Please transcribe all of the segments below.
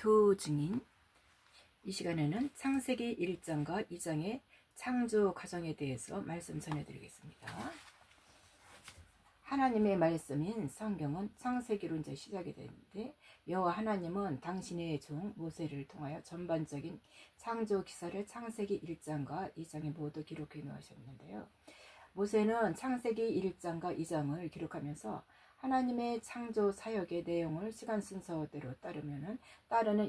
두 증인. 이 시간에는 창세기 1장과 2장의 창조 과정에 대해서 말씀 전해드리겠습니다. 하나님의 말씀인 성경은 창세기로 이제 시작이 되는데, 여호와 하나님은 당신의 종 모세를 통하여 전반적인 창조 기사를 창세기 1장과 2장에 모두 기록해 놓으셨는데요. 모세는 창세기 1장과 2장을 기록하면서 하나님의 창조 사역의 내용을 시간 순서대로 따르는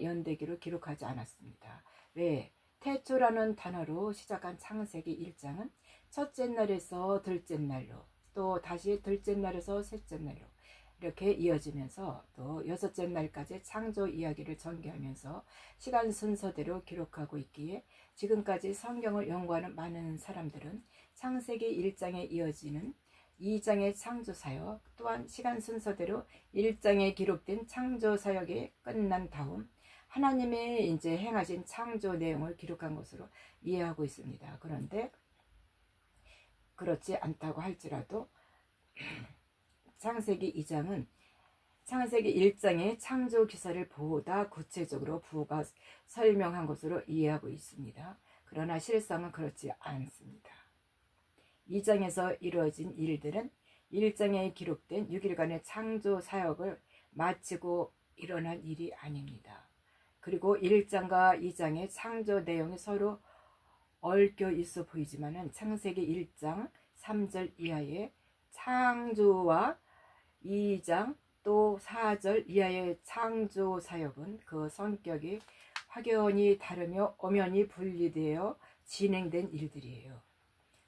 연대기로 기록하지 않았습니다. 왜? 태초라는 단어로 시작한 창세기 1장은 첫째 날에서 둘째 날로, 또 다시 둘째 날에서 셋째 날로 이렇게 이어지면서 또 여섯째 날까지 창조 이야기를 전개하면서 시간 순서대로 기록하고 있기에, 지금까지 성경을 연구하는 많은 사람들은 창세기 1장에 이어지는 2장의 창조 사역, 또한 시간 순서대로 1장에 기록된 창조 사역이 끝난 다음 하나님의 이제 행하신 창조 내용을 기록한 것으로 이해하고 있습니다. 그런데 그렇지 않다고 할지라도 창세기 2장은 창세기 1장의 창조 기사를 보다 구체적으로 부가 설명한 것으로 이해하고 있습니다. 그러나 실상은 그렇지 않습니다. 2장에서 이루어진 일들은 1장에 기록된 6일간의 창조 사역을 마치고 일어난 일이 아닙니다. 그리고 1장과 2장의 창조 내용이 서로 얽혀 있어 보이지만은 창세기 1장 3절 이하의 창조와 2장 또 4절 이하의 창조 사역은 그 성격이 확연히 다르며 엄연히 분리되어 진행된 일들이에요.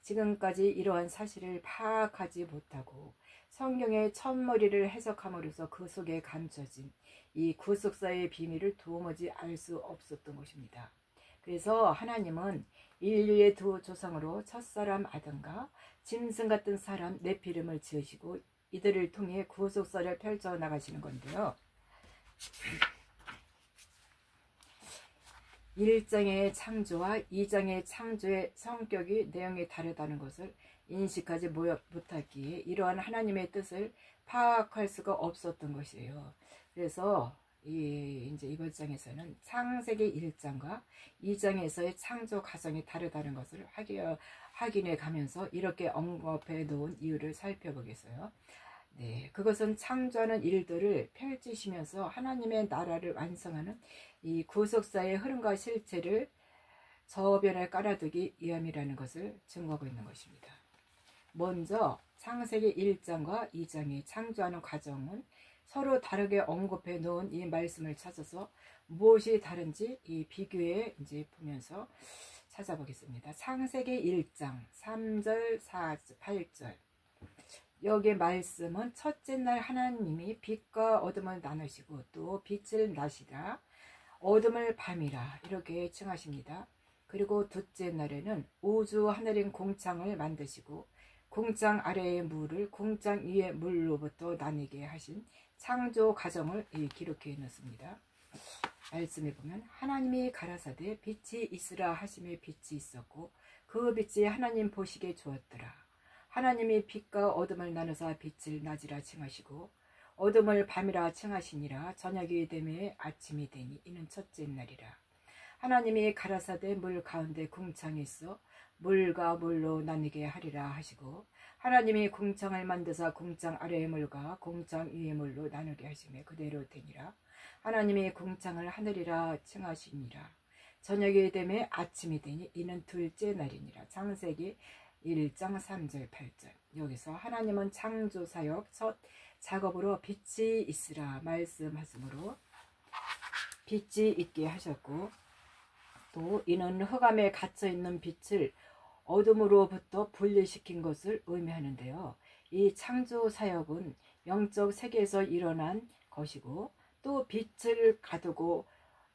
지금까지 이러한 사실을 파악하지 못하고 성경의 첫머리를 해석함으로써 그 속에 감춰진 이 구속사의 비밀을 도무지 알 수 없었던 것입니다. 그래서 하나님은 인류의 두 조상으로 첫사람 아담과 짐승 같은 사람 네피림을 지으시고 이들을 통해 구속사를 펼쳐나가시는 건데요. 1장의 창조와 2장의 창조의 성격이 내용이 다르다는 것을 인식하지 못했기에 이러한 하나님의 뜻을 파악할 수가 없었던 것이에요. 그래서 이제 이번 장에서는 창세기 1장과 2장에서의 창조 과정이 다르다는 것을 확인해 가면서 이렇게 언급해 놓은 이유를 살펴보겠어요. 네, 그것은 창조하는 일들을 펼치시면서 하나님의 나라를 완성하는 이 구속사의 흐름과 실체를 저변에 깔아두기 위함이라는 것을 증거하고 있는 것입니다. 먼저 창세기 1장과 2장의 창조하는 과정은 서로 다르게 언급해 놓은 이 말씀을 찾아서 무엇이 다른지 이 비교해 이제 보면서 찾아보겠습니다. 창세기 1장 3절, 4절, 8절. 여기 말씀은 첫째 날 하나님이 빛과 어둠을 나누시고 또 빛을 나시라 어둠을 밤이라 이렇게 칭하십니다. 그리고 둘째 날에는 우주 하늘인 공창을 만드시고 공창 아래의 물을 공창 위의 물로부터 나뉘게 하신 창조 과정을 기록해 놓습니다. 말씀에 보면 하나님이 가라사대 빛이 있으라 하심에 빛이 있었고 그 빛이 하나님 보시기에 좋았더라. 하나님이 빛과 어둠을 나누사 빛을 낮이라 칭하시고 어둠을 밤이라 칭하시니라. 저녁이 되매 아침이 되니 이는 첫째 날이라. 하나님이 가라사대 물 가운데 궁창이 있어 물과 물로 나뉘게 하리라 하시고 하나님이 궁창을 만드사 궁창 아래의 물과 궁창 위의 물로 나누게 하시며 그대로 되니라. 하나님이 궁창을 하늘이라 칭하시니라. 저녁이 되매 아침이 되니 이는 둘째 날이니라. 창세기 1장 3절 8절. 여기서 하나님은 창조사역 첫 작업으로 빛이 있으라 말씀하심으로 빛이 있게 하셨고, 또 이는 흑암에 갇혀있는 빛을 어둠으로부터 분리시킨 것을 의미하는데요. 이 창조사역은 영적 세계에서 일어난 것이고 또 빛을 가두고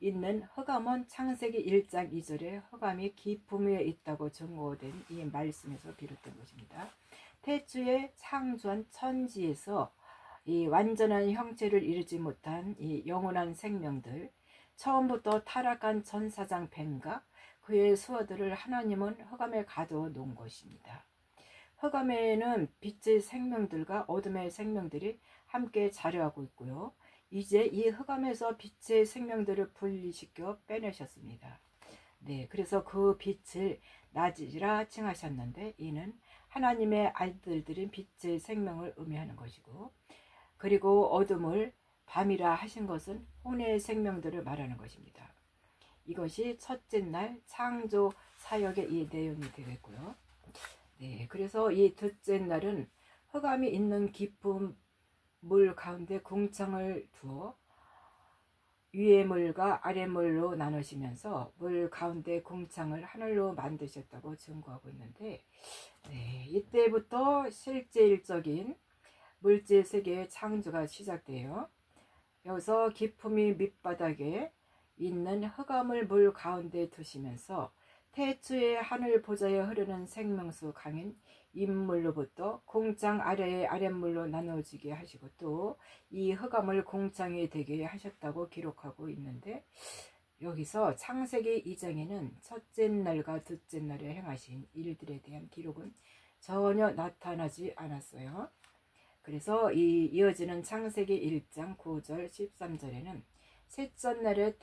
있는 흑암은 창세기 1장 2절에 흑암이 깊음 위에 있다고 증거된 이 말씀에서 비롯된 것입니다. 태초에 창조한 천지에서 이 완전한 형체를 이루지 못한 이 영원한 생명들, 처음부터 타락한 전사장 뱀과 그의 수하들을 하나님은 흑암에 가두어 놓은 것입니다. 흑암에는 빛의 생명들과 어둠의 생명들이 함께 자려하고 있고요. 이제 이 흑암에서 빛의 생명들을 분리시켜 빼내셨습니다. 네, 그래서 그 빛을 낮이라 칭하셨는데 이는 하나님의 아들들인 빛의 생명을 의미하는 것이고, 그리고 어둠을 밤이라 하신 것은 혼의 생명들을 말하는 것입니다. 이것이 첫째 날 창조 사역의 이 내용이 되겠고요. 네, 그래서 이 둘째 날은 흑암이 있는 깊은 물 가운데 궁창을 두어 위의 물과 아래 물로 나누시면서 물 가운데 궁창을 하늘로 만드셨다고 증거하고 있는데, 네, 이때부터 실제일적인 물질 세계의 창조가 시작돼요. 여기서 기품이 밑바닥에 있는 흑암을 물 가운데 두시면서 태초의 하늘 보좌에 흐르는 생명수 강인 인물로부터 공창 아래의 아랫물로 나눠지게 하시고 또 이 흑암을 공창이 되게 하셨다고 기록하고 있는데, 여기서 창세기 2장에는 첫째 날과 둘째 날에 행하신 일들에 대한 기록은 전혀 나타나지 않았어요. 그래서 이 이어지는 창세기 1장 9절 13절에는 셋째 날에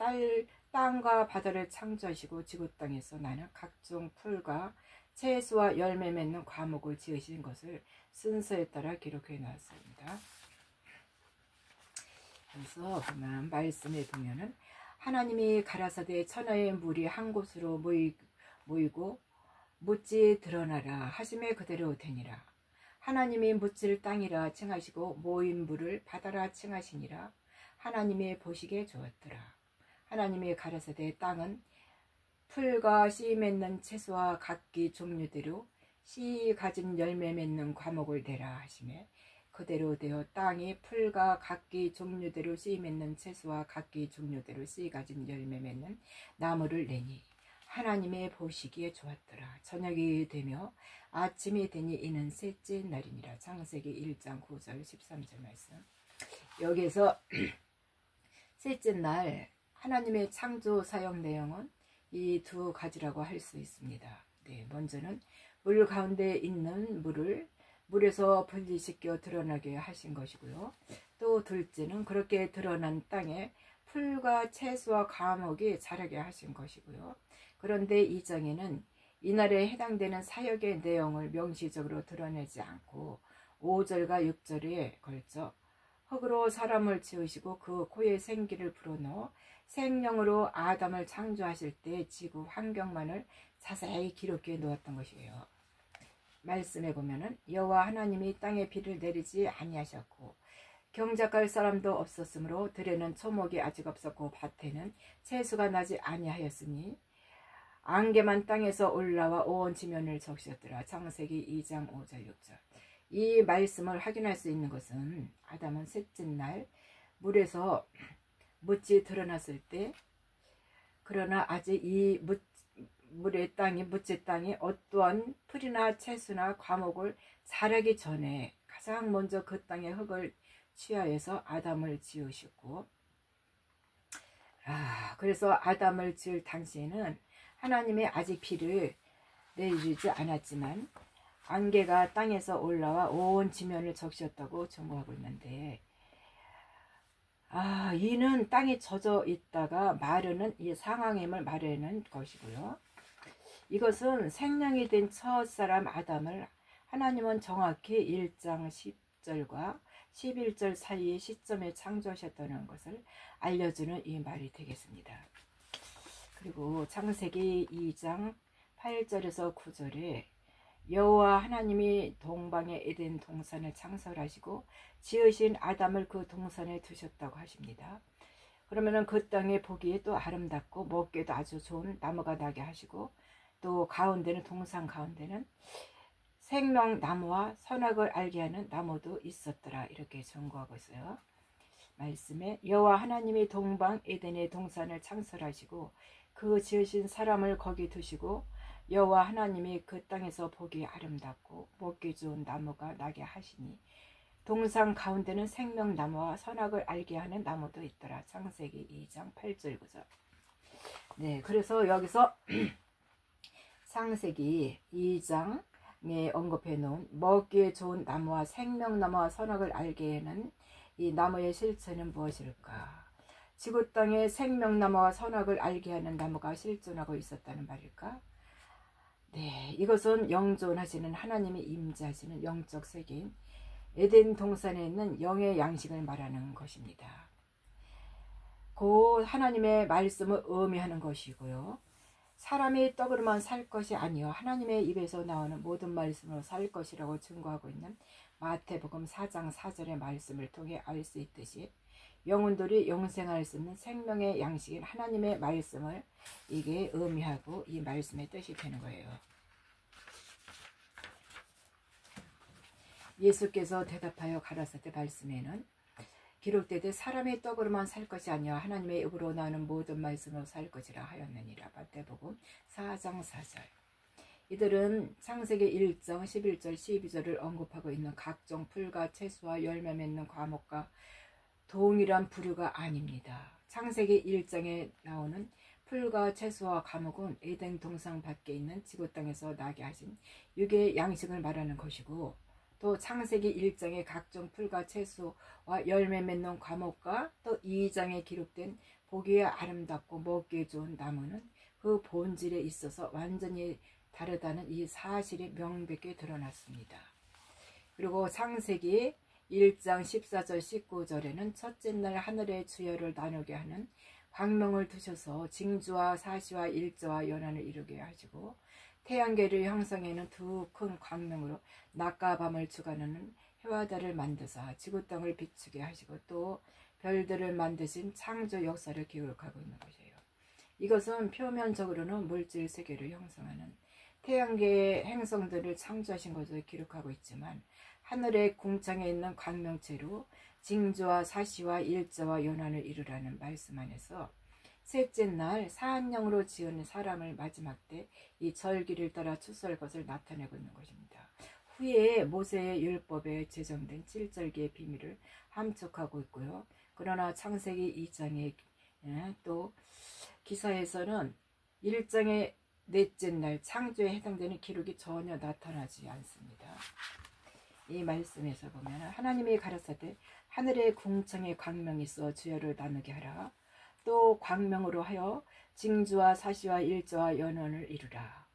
땅과 바다를 창조하시고 지구 땅에서 나는 각종 풀과 채소와 열매 맺는 과목을 지으신 것을 순서에 따라 기록해 놨습니다. 그래서 보면 말씀에 보면은 하나님이 가라사대 천하의 물이 한 곳으로 모이고 묻지 드러나라 하심에 그대로 되니라. 하나님이 묻질 땅이라 칭하시고 모인 물을 바다라 칭하시니라. 하나님이 보시기에 좋았더라. 하나님이 가라사대 땅은 풀과 씨 맺는 채소와 각기 종류대로 씨 가진 열매 맺는 과목을 대라 하시매 그대로 되어 땅이 풀과 각기 종류대로 씨 맺는 채소와 각기 종류대로 씨 가진 열매 맺는 나무를 내니 하나님의 보시기에 좋았더라. 저녁이 되며 아침이 되니 이는 셋째 날이니라. 창세기 1장 9절 13절 말씀. 여기에서 셋째 날 하나님의 창조 사역 내용은 이 두 가지라고 할 수 있습니다. 네, 먼저는 물 가운데 있는 물을 물에서 분리시켜 드러나게 하신 것이고요. 또 둘째는 그렇게 드러난 땅에 풀과 채소와 과목이 자라게 하신 것이고요. 그런데 이 장에는 이날에 해당되는 사역의 내용을 명시적으로 드러내지 않고 5절과 6절에 걸쳐 흙으로 사람을 지으시고 그 코에 생기를 불어넣어 생명으로 아담을 창조하실 때 지구 환경만을 자세히 기록해 놓았던 것이에요. 말씀해 보면은 여호와 하나님이 땅에 비를 내리지 아니하셨고 경작할 사람도 없었으므로 들에는 초목이 아직 없었고 밭에는 채소가 나지 아니하였으니 안개만 땅에서 올라와 온 지면을 적셨더라. 창세기 2장 5절 6절. 이 말씀을 확인할 수 있는 것은 아담은 셋째 날 물에서 묻이 드러났을 때, 그러나 아직 이 묻의 땅이 어떠한 풀이나 채소나 과목을 자라기 전에 가장 먼저 그 땅의 흙을 취하여서 아담을 지으셨고, 그래서 아담을 지을 당시에는 하나님이 아직 비를 내리지 않았지만 안개가 땅에서 올라와 온 지면을 적셨다고 증거하고 있는데, 이는 땅이 젖어 있다가 마르는 이 상황임을 말하는 것이고요. 이것은 생명이 된 첫사람 아담을 하나님은 정확히 1장 10절과 11절 사이의 시점에 창조하셨다는 것을 알려주는 이 말이 되겠습니다. 그리고 창세기 2장 8절에서 9절에 여호와 하나님이 동방의 에덴 동산을 창설하시고 지으신 아담을 그 동산에 두셨다고 하십니다. 그러면은 그 땅에 보기에 또 아름답고 먹기에도 아주 좋은 나무가 나게 하시고 또 가운데는 동산 가운데는 생명나무와 선악을 알게 하는 나무도 있었더라. 이렇게 증거하고 있어요. 말씀에 여호와 하나님이 동방 에덴의 동산을 창설하시고 그 지으신 사람을 거기 두시고 여호와 하나님이 그 땅에서 보기 아름답고 먹기 좋은 나무가 나게 하시니 동산 가운데는 생명나무와 선악을 알게 하는 나무도 있더라. 창세기 2장 8절 9절. 네, 그래서 여기서 창세기 2장에 언급해 놓은 먹기에 좋은 나무와 생명나무와 선악을 알게 하는 이 나무의 실체는 무엇일까? 지구 땅에 생명나무와 선악을 알게 하는 나무가 실존하고 있었다는 말일까? 네, 이것은 영존하시는 하나님이 임재하시는 영적 세계인 에덴 동산에 있는 영의 양식을 말하는 것입니다. 곧 하나님의 말씀을 의미하는 것이고요. 사람이 떡으로만 살 것이 아니요 하나님의 입에서 나오는 모든 말씀으로 살 것이라고 증거하고 있는 마태복음 4장 4절의 말씀을 통해 알 수 있듯이 영혼들이 영생할 수 있는 생명의 양식인 하나님의 말씀을 이게 의미하고 이 말씀의 뜻이 되는 거예요. 예수께서 대답하여 가라사대 말씀에는 기록되되 사람의 떡으로만 살 것이 아니라 하나님의 입으로 나오는 모든 말씀으로 살 것이라 하였느니라. 마태복음 4장 4절. 이들은 창세기 1장 11절 12절을 언급하고 있는 각종 풀과 채소와 열매 맺는 과목과 동일한 부류가 아닙니다. 창세기 1장에 나오는 풀과 채소와 과목은 에덴 동산 밖에 있는 지구 땅에서 나게 하신 육의 양식을 말하는 것이고, 또 창세기 1장의 각종 풀과 채소와 열매 맺는 과목과 또 2장에 기록된 보기에 아름답고 먹기에 좋은 나무는 그 본질에 있어서 완전히 다르다는 이 사실이 명백히 드러났습니다. 그리고 창세기 1장 14절 19절에는 첫째 날 하늘의 주열을 나누게 하는 광명을 두셔서 징조와 사시와 일조와 연한을 이루게 하시고, 태양계를 형성해는 두 큰 광명으로 낮과 밤을 주관하는 해와 달을 만드사 지구 땅을 비추게 하시고, 또 별들을 만드신 창조 역사를 기록하고 있는 것이에요. 이것은 표면적으로는 물질 세계를 형성하는 태양계의 행성들을 창조하신 것을 기록하고 있지만, 하늘의 궁창에 있는 광명체로 징조와 사시와 일자와 연한을 이루라는 말씀 안에서 셋째 날 사한영으로 지은 사람을 마지막 때 이 절기를 따라 추수할 것을 나타내고 있는 것입니다. 후에 모세의 율법에 제정된 7절기의 비밀을 함축하고 있고요. 그러나 창세기 2장의 또 기사에서는 1장의 넷째 날 창조에 해당되는 기록이 전혀 나타나지 않습니다. 이 말씀에서 보면 하나님이 가라사대 하늘의 궁창에 광명이 있어 주열을 나누게 하라. 또 광명으로 하여 징조와 사시와 일조와 연원을 이루라.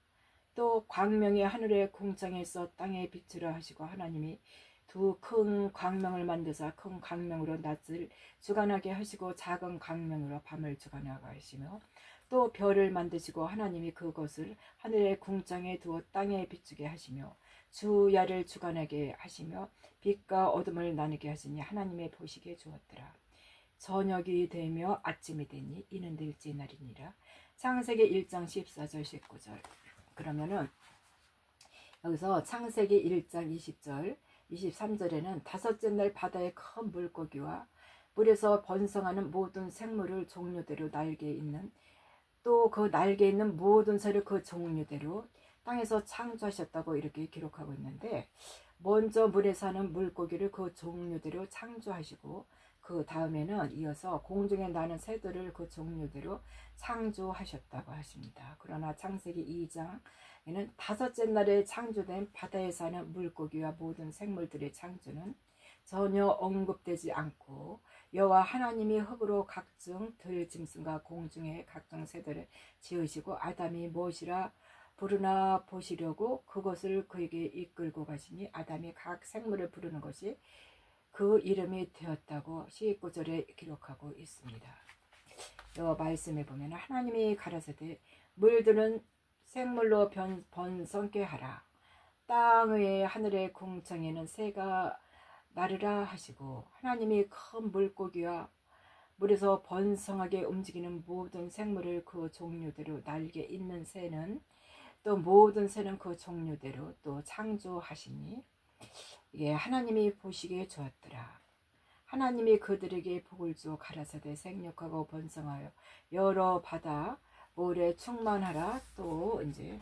또 광명이 하늘의 궁창에서 땅에 비추라 하시고, 하나님이 두 큰 광명을 만드사 큰 광명으로 낮을 주관하게 하시고 작은 광명으로 밤을 주관하게 하시며, 또 별을 만드시고 하나님이 그것을 하늘의 궁창에 두어 땅에 비추게 하시며 주야를 주관하게 하시며 빛과 어둠을 나누게 하시니 하나님의 보시기에 좋았더라. 저녁이 되며 아침이 되니 이는 넷째 날이니라. 창세기 1장 14절 19절. 그러면은 여기서 창세기 1장 20절 23절에는 다섯째 날 바다의 큰 물고기와 물에서 번성하는 모든 생물을 종류대로 날개에 있는, 또 그 날개에 있는 모든 새를 그 종류대로 땅에서 창조하셨다고 이렇게 기록하고 있는데, 먼저 물에 사는 물고기를 그 종류대로 창조하시고 그 다음에는 이어서 공중에 나는 새들을 그 종류대로 창조하셨다고 하십니다. 그러나 창세기 2장에는 다섯째 날에 창조된 바다에 사는 물고기와 모든 생물들의 창조는 전혀 언급되지 않고, 여호와 하나님이 흙으로 각종 들짐승과 공중의 각종 새들을 지으시고 아담이 무엇이라 부르나 보시려고 그것을 그에게 이끌고 가시니 아담이 각 생물을 부르는 것이 그 이름이 되었다고 19절에 기록하고 있습니다. 이 말씀에 보면 하나님이 가라사대 물들은 생물로 번성케 하라. 땅 위에 하늘의 궁창에는 새가 나르라 하시고, 하나님이 큰 물고기와 물에서 번성하게 움직이는 모든 생물을 그 종류대로 날개 있는 새는 또 모든 새는 그 종류대로 또 창조하시니 이게 하나님이 보시기에 좋았더라. 하나님이 그들에게 복을 주어 가라사대 생육하고 번성하여 여러 바다 모래 충만하라. 또 이제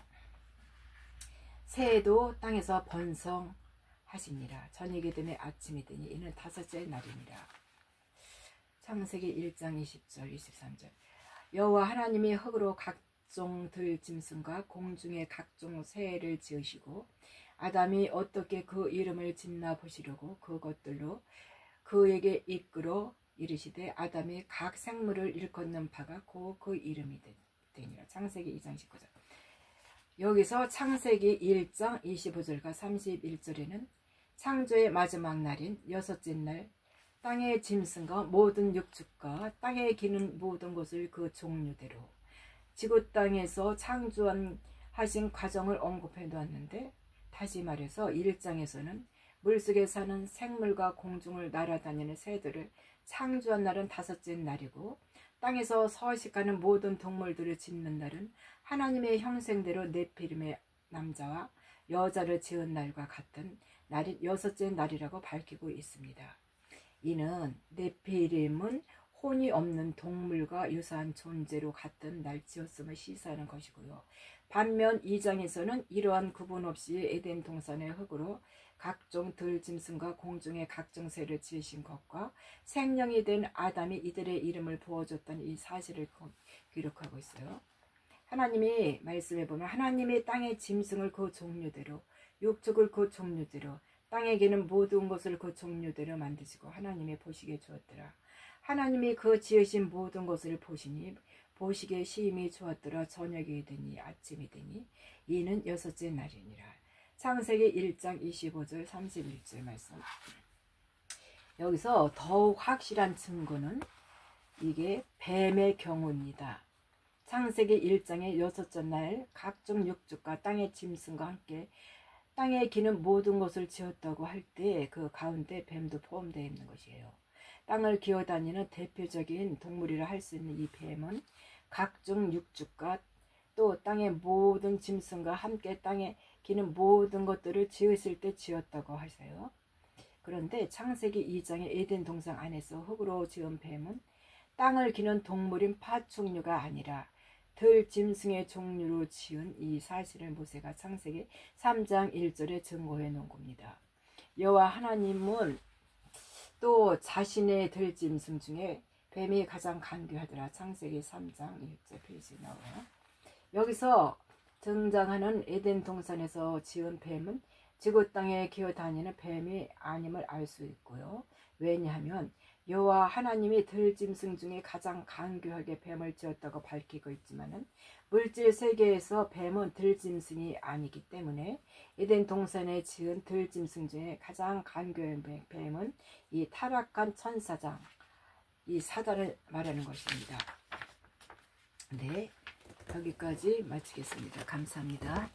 새도 땅에서 번성하시니라. 저녁이 되매 아침이 되니 이는 다섯째 날이니라. 창세기 1장 20절 23절. 여호와 하나님이 흙으로 각종 들짐승과 공중의 각종 새를 지으시고 아담이 어떻게 그 이름을 짓나 보시려고 그것들로 그에게 이끌어 이르시되 아담이 각 생물을 일컫는 바가 그 이름이 되니라. 창세기 2장 19절. 여기서 창세기 1장 25절과 31절에는 창조의 마지막 날인 여섯째 날 땅의 짐승과 모든 육축과 땅에 기는 모든 것을 그 종류대로 지구 땅에서 창조하신 과정을 언급해 놓았는데, 다시 말해서 1장에서는 물속에 사는 생물과 공중을 날아다니는 새들을 창조한 날은 다섯째 날이고, 땅에서 서식하는 모든 동물들을 짓는 날은 하나님의 형상대로 네피림의 남자와 여자를 지은 날과 같은 날인 여섯째 날이라고 밝히고 있습니다. 이는 네피림은 혼이 없는 동물과 유사한 존재로 같은 날 지었음을 시사하는 것이고요. 반면 2장에서는 이러한 구분 없이 에덴 동산의 흙으로 각종 들짐승과 공중의 각종 새를 지으신 것과 생명이 된 아담이 이들의 이름을 부어줬던 이 사실을 기록하고 있어요. 하나님이 말씀해 보면 하나님이 땅의 짐승을 그 종류대로, 육축을 그 종류대로, 땅에 기는 모든 것을 그 종류대로 만드시고 하나님의 보시기에 주었더라. 하나님이 그 지으신 모든 것을 보시니 보시기에 심히 좋았더라. 저녁이 되니 아침이 되니 이는 여섯째 날이니라. 창세기 1장 25절 31절 말씀. 여기서 더욱 확실한 증거는 이게 뱀의 경우입니다. 창세기 1장의 여섯째 날 각종 육축과 땅의 짐승과 함께 땅에 기는 모든 것을 지었다고 할 때 그 가운데 뱀도 포함되어 있는 것이에요. 땅을 기어다니는 대표적인 동물이라 할 수 있는 이 뱀은 각종 육축과 또 땅의 모든 짐승과 함께 땅에 기는 모든 것들을 지으실 때 지었다고 하세요. 그런데 창세기 2장의 에덴 동산 안에서 흙으로 지은 뱀은 땅을 기는 동물인 파충류가 아니라 들짐승의 종류로 지은 이 사실을 모세가 창세기 3장 1절에 증거해 놓은 겁니다. 여호와 하나님은 또 자신의 들짐승 중에 뱀이 가장 간교하더라. 창세기 3장 1절 페이지에 나와요. 여기서 등장하는 에덴 동산에서 지은 뱀은 지구 땅에 기어다니는 뱀이 아님을 알 수 있고요. 왜냐하면 여호와 하나님이 들짐승 중에 가장 간교하게 뱀을 지었다고 밝히고 있지만은 물질 세계에서 뱀은 들짐승이 아니기 때문에 에덴 동산에 지은 들짐승 중에 가장 간교한 뱀은 이 타락한 천사장, 이 사단을 말하는 것입니다. 네, 여기까지 마치겠습니다. 감사합니다.